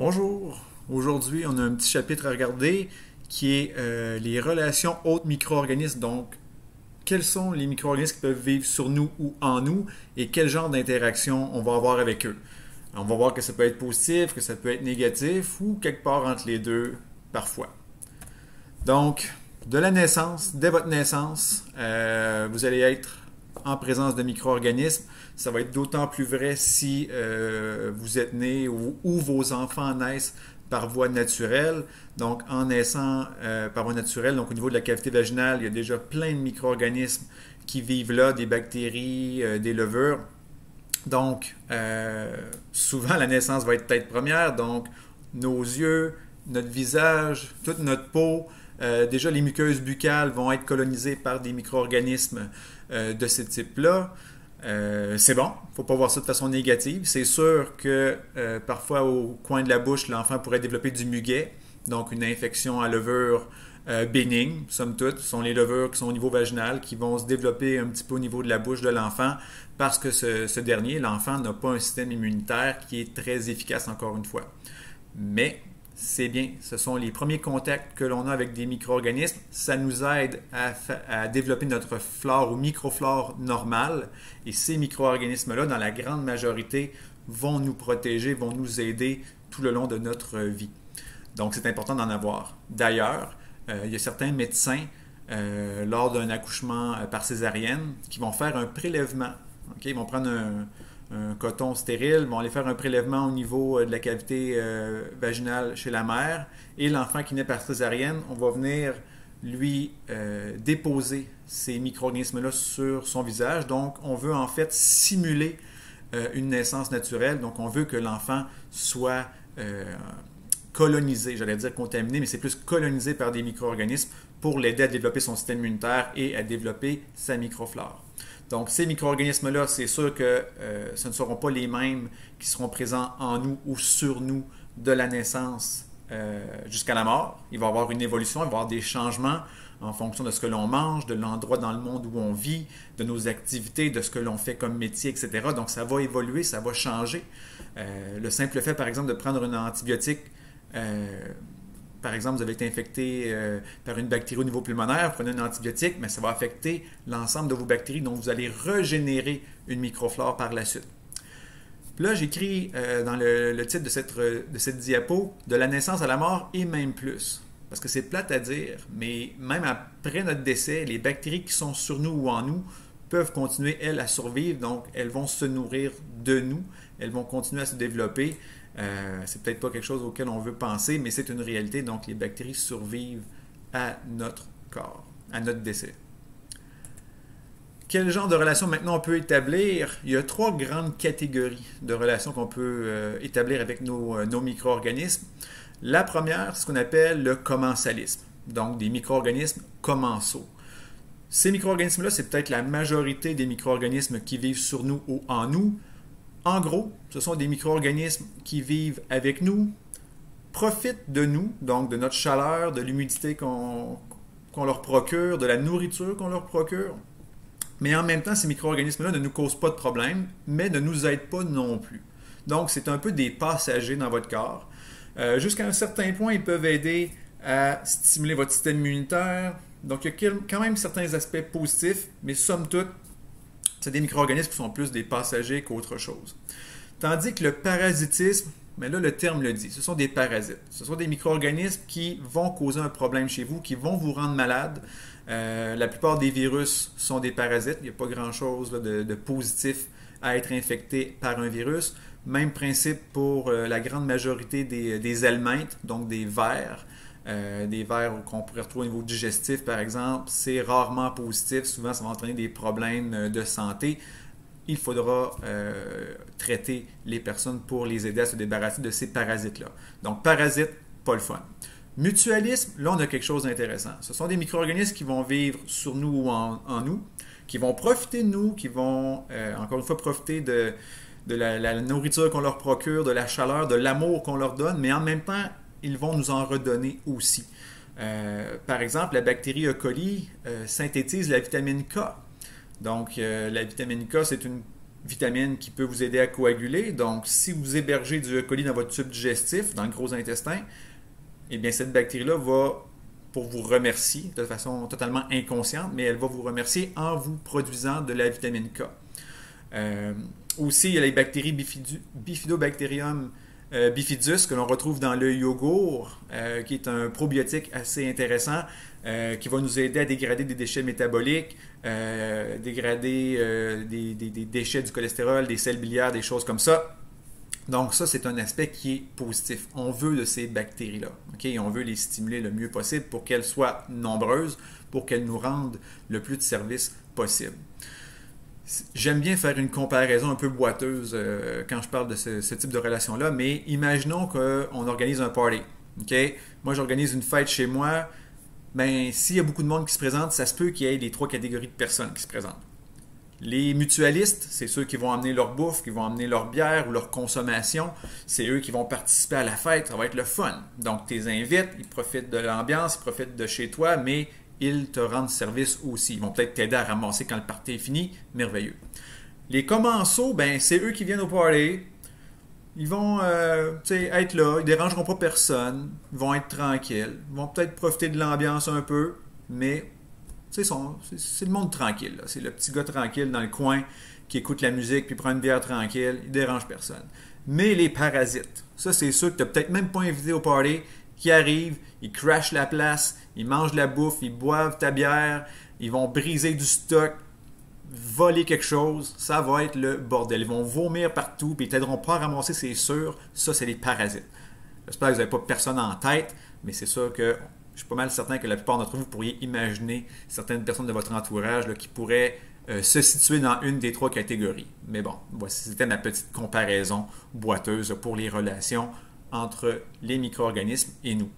Bonjour, aujourd'hui on a un petit chapitre à regarder qui est les relations hôtes micro-organismes. Donc, quels sont les micro-organismes qui peuvent vivre sur nous ou en nous et quel genre d'interaction on va avoir avec eux. On va voir que ça peut être positif, que ça peut être négatif ou quelque part entre les deux parfois. Donc, de la naissance, dès votre naissance, vous allez être en présence de micro-organismes. Ça va être d'autant plus vrai si vous êtes né ou vos enfants naissent par voie naturelle. Donc, en naissant par voie naturelle, donc au niveau de la cavité vaginale, il y a déjà plein de micro-organismes qui vivent là, des bactéries, des levures. Donc, souvent, la naissance va être tête première. Donc, nos yeux, notre visage, toute notre peau, déjà les muqueuses buccales vont être colonisées par des micro-organismes de ce type-là. C'est bon, il ne faut pas voir ça de façon négative. C'est sûr que parfois au coin de la bouche, l'enfant pourrait développer du muguet, donc une infection à levure bénigne, somme toute. Ce sont les levures qui sont au niveau vaginal qui vont se développer un petit peu au niveau de la bouche de l'enfant parce que ce dernier, l'enfant, n'a pas un système immunitaire qui est très efficace encore une fois. Mais c'est bien, ce sont les premiers contacts que l'on a avec des micro-organismes. Ça nous aide à développer notre flore ou microflore normale. Et ces micro-organismes-là, dans la grande majorité, vont nous protéger, vont nous aider tout le long de notre vie. Donc, c'est important d'en avoir. D'ailleurs, il y a certains médecins, lors d'un accouchement par césarienne, qui vont faire un prélèvement. Okay? Ils vont prendre un coton stérile, vont aller faire un prélèvement au niveau de la cavité vaginale chez la mère et l'enfant qui naît par césarienne, on va venir lui déposer ces micro-organismes-là sur son visage. Donc, on veut en fait simuler une naissance naturelle. Donc, on veut que l'enfant soit colonisé, j'allais dire contaminé, mais c'est plus colonisé par des micro-organismes pour l'aider à développer son système immunitaire et à développer sa microflore. Donc, ces micro-organismes-là, c'est sûr que ce ne seront pas les mêmes qui seront présents en nous ou sur nous de la naissance jusqu'à la mort. Il va y avoir une évolution, il va y avoir des changements en fonction de ce que l'on mange, de l'endroit dans le monde où on vit, de nos activités, de ce que l'on fait comme métier, etc. Donc, ça va évoluer, ça va changer. Le simple fait, par exemple, de prendre un antibiotique, par exemple, vous avez été infecté par une bactérie au niveau pulmonaire, vous prenez un antibiotique, mais ça va affecter l'ensemble de vos bactéries, donc vous allez régénérer une microflore par la suite. Puis là, j'écris dans le titre de cette diapo, de la naissance à la mort et même plus. Parce que c'est plate à dire, mais même après notre décès, les bactéries qui sont sur nous ou en nous peuvent continuer, elles, à survivre, donc elles vont se nourrir de nous, elles vont continuer à se développer. C'est peut-être pas quelque chose auquel on veut penser, mais c'est une réalité. Donc, les bactéries survivent à notre corps, à notre décès. Quel genre de relation maintenant on peut établir? Il y a trois grandes catégories de relations qu'on peut établir avec nos micro-organismes. La première, c'est ce qu'on appelle le commensalisme, donc des micro-organismes commensaux. Ces micro-organismes-là, c'est peut-être la majorité des micro-organismes qui vivent sur nous ou en nous. En gros, ce sont des micro-organismes qui vivent avec nous, profitent de nous, donc de notre chaleur, de l'humidité qu'on leur procure, de la nourriture qu'on leur procure. Mais en même temps, ces micro-organismes-là ne nous causent pas de problème, mais ne nous aident pas non plus. Donc, c'est un peu des passagers dans votre corps. Jusqu'à un certain point, ils peuvent aider à stimuler votre système immunitaire. Donc, il y a quand même certains aspects positifs, mais somme toute, c'est des micro-organismes qui sont plus des passagers qu'autre chose. Tandis que le parasitisme, mais là le terme le dit, ce sont des parasites. Ce sont des micro-organismes qui vont causer un problème chez vous, qui vont vous rendre malade. La plupart des virus sont des parasites. Il n'y a pas grand-chose de positif à être infecté par un virus. Même principe pour la grande majorité des helminthes, donc des vers. Des vers qu'on pourrait retrouver au niveau digestif, par exemple, c'est rarement positif. Souvent, ça va entraîner des problèmes de santé. Il faudra traiter les personnes pour les aider à se débarrasser de ces parasites-là. Donc, parasites, pas le fun. Mutualisme, là, on a quelque chose d'intéressant. Ce sont des micro-organismes qui vont vivre sur nous ou en nous, qui vont profiter de nous, qui vont, encore une fois, profiter de la nourriture qu'on leur procure, de la chaleur, de l'amour qu'on leur donne, mais en même temps, ils vont nous en redonner aussi. Par exemple, la bactérie E. coli synthétise la vitamine K. Donc, la vitamine K, c'est une vitamine qui peut vous aider à coaguler. Donc, si vous hébergez du E. coli dans votre tube digestif, dans le gros intestin, eh bien, cette bactérie-là va, pour vous remercier de façon totalement inconsciente, mais elle va vous remercier en vous produisant de la vitamine K. Aussi, il y a les bactéries Bifidobacterium bifidus que l'on retrouve dans le yogourt, qui est un probiotique assez intéressant qui va nous aider à dégrader des déchets métaboliques, dégrader des déchets du cholestérol, des sels biliaires, des choses comme ça. Donc ça, c'est un aspect qui est positif. On veut de ces bactéries-là. Okay? On veut les stimuler le mieux possible pour qu'elles soient nombreuses, pour qu'elles nous rendent le plus de services possible. J'aime bien faire une comparaison un peu boiteuse quand je parle de ce type de relation-là, mais imaginons qu'on organise un party. Okay? Moi, j'organise une fête chez moi. Ben, s'il y a beaucoup de monde qui se présente, ça se peut qu'il y ait les 3 catégories de personnes qui se présentent. Les mutualistes, c'est ceux qui vont amener leur bouffe, qui vont amener leur bière ou leur consommation. C'est eux qui vont participer à la fête. Ça va être le fun. Donc, tu les invites, ils profitent de l'ambiance, ils profitent de chez toi, mais ils te rendent service aussi. Ils vont peut-être t'aider à ramasser quand le party est fini. Merveilleux. Les commensaux, ben, c'est eux qui viennent au party. Ils vont être là, ils ne dérangeront pas personne, ils vont être tranquilles, ils vont peut-être profiter de l'ambiance un peu, mais c'est le monde tranquille. Là. C'est le petit gars tranquille dans le coin qui écoute la musique puis prend une bière tranquille, il ne dérange personne. Mais les parasites, ça c'est ceux que tu n'as peut-être même pas invité au party, qui arrivent, ils crashent la place, ils mangent la bouffe, ils boivent ta bière, ils vont briser du stock, voler quelque chose, ça va être le bordel. Ils vont vomir partout, puis ils t'aideront pas à ramasser, c'est sûr. Ça, c'est des parasites. J'espère que vous n'avez pas personne en tête, mais c'est sûr que je suis pas mal certain que la plupart d'entre vous pourriez imaginer certaines personnes de votre entourage là, qui pourraient se situer dans une des 3 catégories. Mais bon, voici, c'était ma petite comparaison boiteuse pour les relations entre les micro-organismes et nous.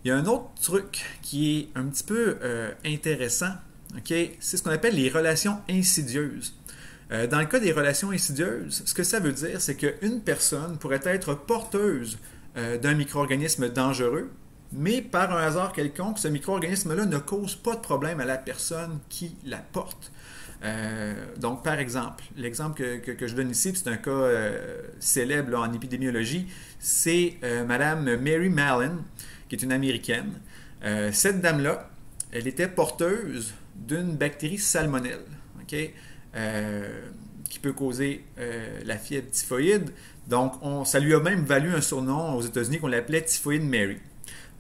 Il y a un autre truc qui est un petit peu intéressant. Okay? C'est ce qu'on appelle les relations insidieuses. Dans le cas des relations insidieuses, ce que ça veut dire, c'est qu'une personne pourrait être porteuse d'un micro-organisme dangereux, mais par un hasard quelconque, ce micro-organisme-là ne cause pas de problème à la personne qui la porte. Donc, par exemple, l'exemple que je donne ici, c'est un cas célèbre là, en épidémiologie, c'est Madame Mary Mallon, qui est une Américaine. Cette dame-là, elle était porteuse d'une bactérie salmonelle, okay? Qui peut causer la fièvre typhoïde. Donc, ça lui a même valu un surnom aux États-Unis qu'on l'appelait Typhoïde Mary.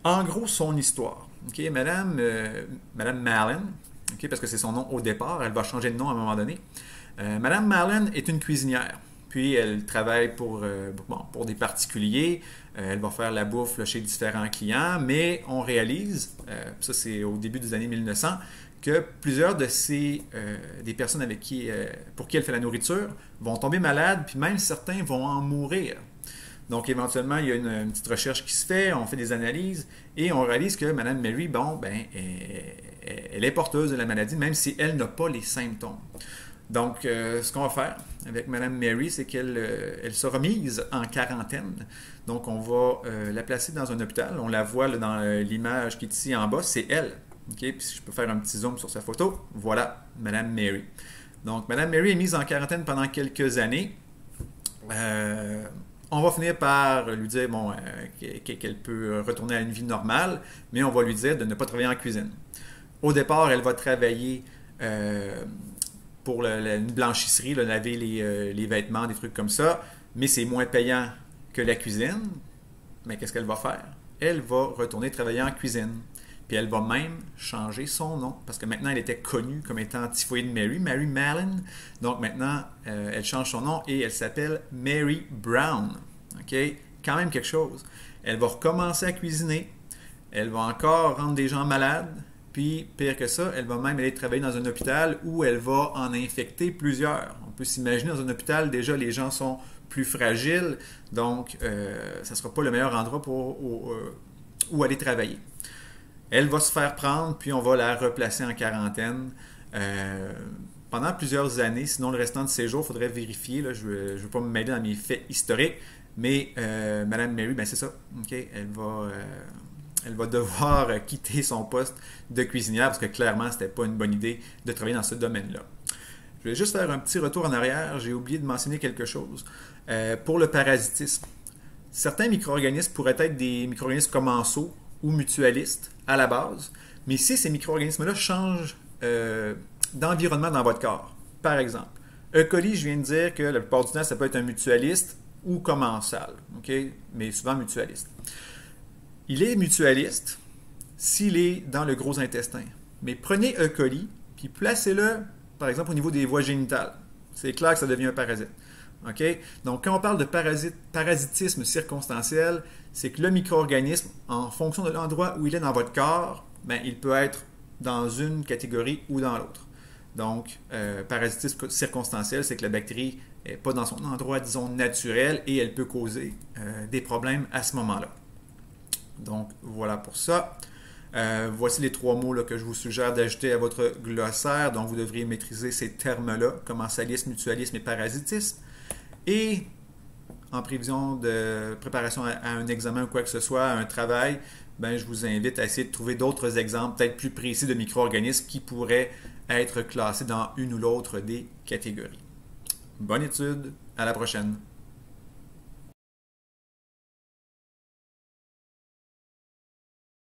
En gros, son histoire. Okay? Madame Mallon, okay? Parce que c'est son nom au départ, elle va changer de nom à un moment donné. Madame Mallon est une cuisinière. Puis, elle travaille pour des particuliers. Elle va faire la bouffe là, chez différents clients. Mais on réalise, ça c'est au début des années 1900, que plusieurs de des personnes pour qui elle fait la nourriture vont tomber malades, puis même certains vont en mourir. Donc, éventuellement, il y a une petite recherche qui se fait, on fait des analyses, et on réalise que Mme Mary, elle est porteuse de la maladie, même si elle n'a pas les symptômes. Donc, ce qu'on va faire avec Mme Mary, c'est qu'elle sera mise en quarantaine. Donc, on va la placer dans un hôpital. On la voit là, dans l'image qui est ici en bas, c'est elle. Okay? Puis, si je peux faire un petit zoom sur sa photo, voilà Mme Mary. Donc, Mme Mary est mise en quarantaine pendant quelques années. On va finir par lui dire qu'elle peut retourner à une vie normale, mais on va lui dire de ne pas travailler en cuisine. Au départ, elle va travailler pour une blanchisserie, là, laver les vêtements, des trucs comme ça, mais c'est moins payant que la cuisine. Mais qu'est-ce qu'elle va faire? Elle va retourner travailler en cuisine. Puis elle va même changer son nom, parce que maintenant elle était connue comme étant Typhoïde Mary, Mary Mallon. Donc maintenant, elle change son nom et elle s'appelle Mary Brown. OK? Quand même quelque chose. Elle va recommencer à cuisiner. Elle va encore rendre des gens malades. Puis, pire que ça, elle va même aller travailler dans un hôpital où elle va en infecter plusieurs. On peut s'imaginer dans un hôpital, déjà, les gens sont plus fragiles. Donc, ça ne sera pas le meilleur endroit où aller travailler. Elle va se faire prendre, puis on va la replacer en quarantaine pendant plusieurs années. Sinon, le restant de ses jours, il faudrait vérifier. Là, je ne veux pas me mêler dans mes faits historiques. Mais Mme Mary, ben c'est ça. Okay? Elle va devoir quitter son poste de cuisinière parce que clairement, ce n'était pas une bonne idée de travailler dans ce domaine-là. Je vais juste faire un petit retour en arrière. J'ai oublié de mentionner quelque chose. Pour le parasitisme, certains micro-organismes pourraient être des micro-organismes commensaux ou mutualistes à la base, mais si ces micro-organismes-là changent d'environnement dans votre corps, par exemple, E. coli, je viens de dire que la plupart du temps, ça peut être un mutualiste ou commensal, okay? Mais souvent mutualiste. Il est mutualiste s'il est dans le gros intestin. Mais prenez E. coli, puis placez-le, par exemple, au niveau des voies génitales. C'est clair que ça devient un parasite. Okay? Donc, quand on parle de parasitisme circonstanciel, c'est que le micro-organisme, en fonction de l'endroit où il est dans votre corps, ben, il peut être dans une catégorie ou dans l'autre. Donc, parasitisme circonstanciel, c'est que la bactérie n'est pas dans son endroit, disons, naturel et elle peut causer des problèmes à ce moment-là. Donc, voilà pour ça. Voici les 3 mots là, que je vous suggère d'ajouter à votre glossaire. Donc, vous devriez maîtriser ces termes-là, commensalisme, mutualisme et parasitisme. Et en prévision de préparation à un examen ou quoi que ce soit, à un travail, ben, je vous invite à essayer de trouver d'autres exemples, peut-être plus précis de micro-organismes qui pourraient être classés dans une ou l'autre des catégories. Bonne étude, à la prochaine!